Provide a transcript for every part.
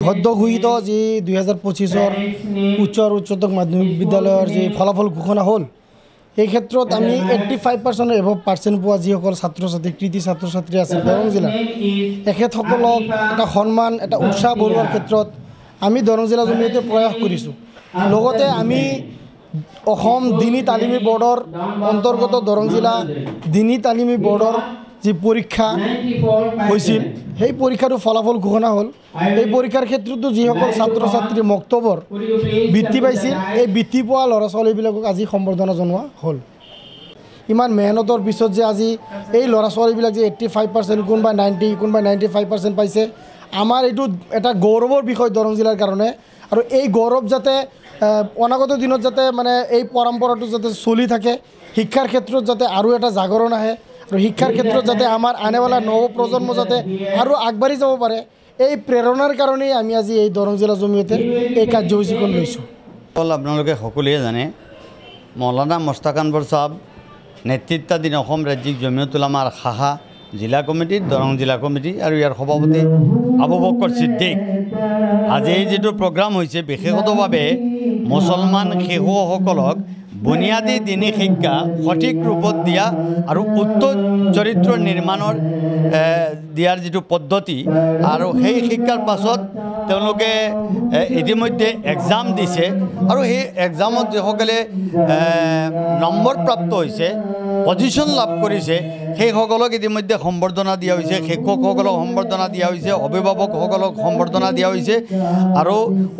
সদ্য ঘোষিত যি 2025 উচ্চ আৰু উচ্চতৰ মাধ্যমিক বিদ্যালয়েৰ যে ফলাফল ঘোষণা হল এই ক্ষেত্ৰত আমি 85% এভব পাৰ্চেণ্ট পোৱা যিসকল ছাত্ৰ ছাত্ৰী কৃতি ছাত্ৰ ছাত্ৰী আছে দৰং জিলাত এখেতসকলক এটা সন্মান এটা উৎসাহ বঢ়োৱাৰ ক্ষেত্ৰত আমি দৰং জিলা জমিয়তে প্ৰয়াস কৰিছোঁ। লগতে আমি অসম দিনী তালিমী বৰ্ডৰ অন্তৰ্গত দৰং জিলা দিনী তালিমী বৰ্ডৰ যি পৰীক্ষা হৈছিল সেই পৰীক্ষাটো ফলাফল ঘোষণা হ'ল। এই পৰীক্ষাৰ ক্ষেত্ৰতো যিসকল ছাত্ৰ ছাত্ৰী মক্তবৰ বৃত্তি পাইছিল এই বৃত্তি পোৱা ল'ৰা ছোৱালীবিলাকক আজি সম্বৰ্ধনা জনোৱা হ'ল। ইমান মেহনতৰ পিছত যে আজি এই ল'ৰা ছোৱালীবিলাক যে 85% কোনোবাই 90 কোনোবাই 95% পাইছে, আমাৰ এইটো এটা গৌৰৱৰ বিষয় দৰং জিলাৰ কাৰণে। আৰু এই গৌৰৱ যাতে অনাগত দিনত যাতে মানে এই পৰম্পৰাটো যাতে চলি থাকে, শিক্ষাৰ ক্ষেত্ৰত যাতে আৰু এটা জাগৰণ আহে আৰু শিক্ষাৰ ক্ষেত্ৰত যাতে আমাৰ আনেৱালা নৱপ্ৰজন্ম যাতে আৰু আগবাঢ়ি যাব পাৰে, এই প্ৰেৰণাৰ কাৰণেই আমি আজি এই দৰং জিলা জমিয়তে এই কাৰ্যসূচীখন লৈছোঁ। আপোনালোকে সকলোৱে জানে মৌলানা মুস্তাক আনৱাৰ সাহেব নেতৃত্বাধীন অসম ৰাজ্যিক জমিয়ত উলামাৰ শাখা জিলা কমিটি, দৰং জিলা কমিটি আৰু ইয়াৰ সভাপতি আবু বকৰ ছিদ্দিক। আজি এই যিটো প্ৰগ্ৰাম হৈছে বিশেষতভাৱে মুছলমান শিশুসকলক বুনিয়াদী দিনী শিক্ষা সঠিক ৰূপত দিয়া আৰু উত্তম চৰিত্ৰ নিৰ্মাণৰ দিয়াৰ যিটো পদ্ধতি আৰু সেই শিক্ষাৰ পাছত তেওঁলোকে ইতিমধ্যে এক্সাম দিছে আৰু সেই এক্সামত যিসকলে নম্বৰ প্ৰাপ্ত হৈছে, পজিশ্যন লাভ কৰিছে, সেইসকলক ইতিমধ্যে সম্বৰ্ধনা দিয়া হৈছে, শিক্ষকসকলক সম্বৰ্ধনা দিয়া হৈছে, অভিভাৱকসকলক সম্বৰ্ধনা দিয়া হৈছে আৰু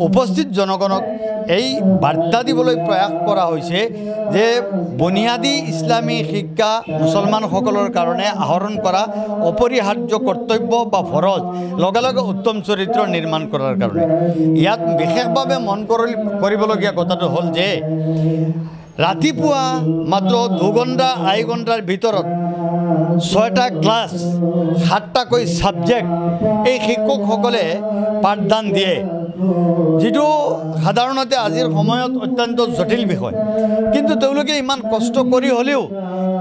উপস্থিত জনগণক এই বাৰ্তা দিবলৈ প্ৰয়াস কৰা হৈছে যে বুনিয়াদী ইছলামী শিক্ষা মুছলমানসকলৰ কাৰণে আহৰণ কৰা অপৰিহাৰ্য কৰ্তব্য বা ফৰজ, লগে লগে উত্তম চৰিত্ৰ নিৰ্মাণ কৰাৰ কাৰণে। ইয়াত বিশেষভাৱে মন কৰিবলগীয়া কথাটো হ'ল যে ৰাতিপুৱা মাত্ৰ 2 ঘণ্টা 2.5 ঘণ্টাৰ ভিতৰত 6টা ক্লাছ 7টাকৈ ছাবজেক্ট এই শিক্ষকসকলে পাঠদান দিয়ে, যিটো সাধাৰণতে আজিৰ সময়ত অত্যন্ত জটিল বিষয়। কিন্তু তেওঁলোকে ইমান কষ্ট কৰি হ'লেও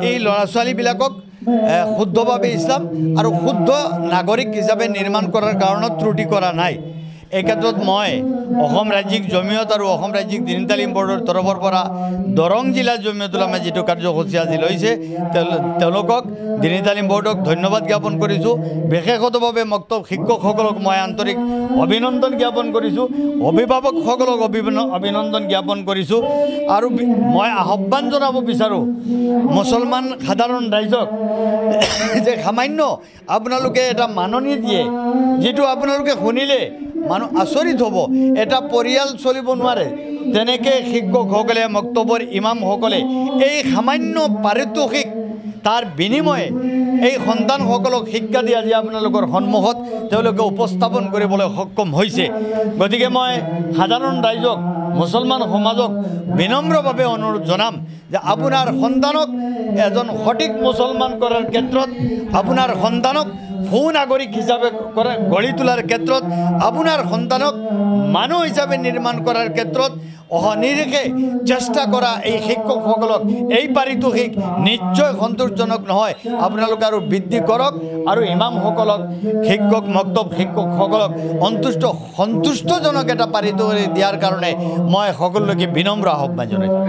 এই ল'ৰা ছোৱালীবিলাকক শুদ্ধভাৱে ইছলাম আৰু শুদ্ধ নাগৰিক হিচাপে নিৰ্মাণ কৰাৰ কাৰণত ত্ৰুটি কৰা নাই। এই ক্ষেত্ৰত মই অসম ৰাজ্যিক জমিয়ত আৰু অসম ৰাজ্যিক দিনী তালিম বৰ্ডৰ তৰফৰ পৰা দৰং জিলা জমিয়ত উলামাই যিটো কাৰ্যসূচী আজি লৈছে তেওঁলোকক দিনী তালিম বৰ্ডক ধন্যবাদ জ্ঞাপন কৰিছোঁ। বিশেষতভাৱে মক্তব শিক্ষকসকলক মই আন্তৰিক অভিনন্দন জ্ঞাপন কৰিছোঁ, অভিভাৱকসকলক অভিনন্দন জ্ঞাপন কৰিছোঁ। আৰু মই আহ্বান জনাব বিচাৰোঁ মুছলমান সাধাৰণ ৰাইজক যে সামান্য আপোনালোকে এটা মাননি দিয়ে, যিটো আপোনালোকে শুনিলে মানুহ আচৰিত হ'ব। এটা পৰিয়াল চলিব নোৱাৰে, তেনেকৈ শিক্ষকসকলে মক্তবৰ ইমামসকলে এই সামান্য পাৰিতোষিক তাৰ বিনিময়ে এই সন্তানসকলক শিক্ষা দি আজি আপোনালোকৰ সন্মুখত তেওঁলোকে উপস্থাপন কৰিবলৈ সক্ষম হৈছে। গতিকে মই সাধাৰণ ৰাইজক, মুছলমান সমাজক বিনম্ৰভাৱে অনুৰোধ জনাম যে আপোনাৰ সন্তানক এজন সঠিক মুছলমান কৰাৰ ক্ষেত্ৰত, আপোনাৰ সন্তানক সুনাগৰিক হিচাপে গঢ়ি তোলাৰ ক্ষেত্ৰত, আপোনাৰ সন্তানক মানুহ হিচাপে নিৰ্মাণ কৰাৰ ক্ষেত্ৰত অহনিৰেষে চেষ্টা কৰা এই শিক্ষকসকলক এই পাৰিতোষিক নিশ্চয় সন্তোষজনক নহয়। আপোনালোকে আৰু বৃদ্ধি কৰক আৰু ইমামসকলক, শিক্ষক মক্তব শিক্ষকসকলক সন্তুষ্টজনক এটা পাৰিতোষিক দিয়াৰ কাৰণে মই সকলোকে বিনম্ৰ আহ্বান জনাইছোঁ।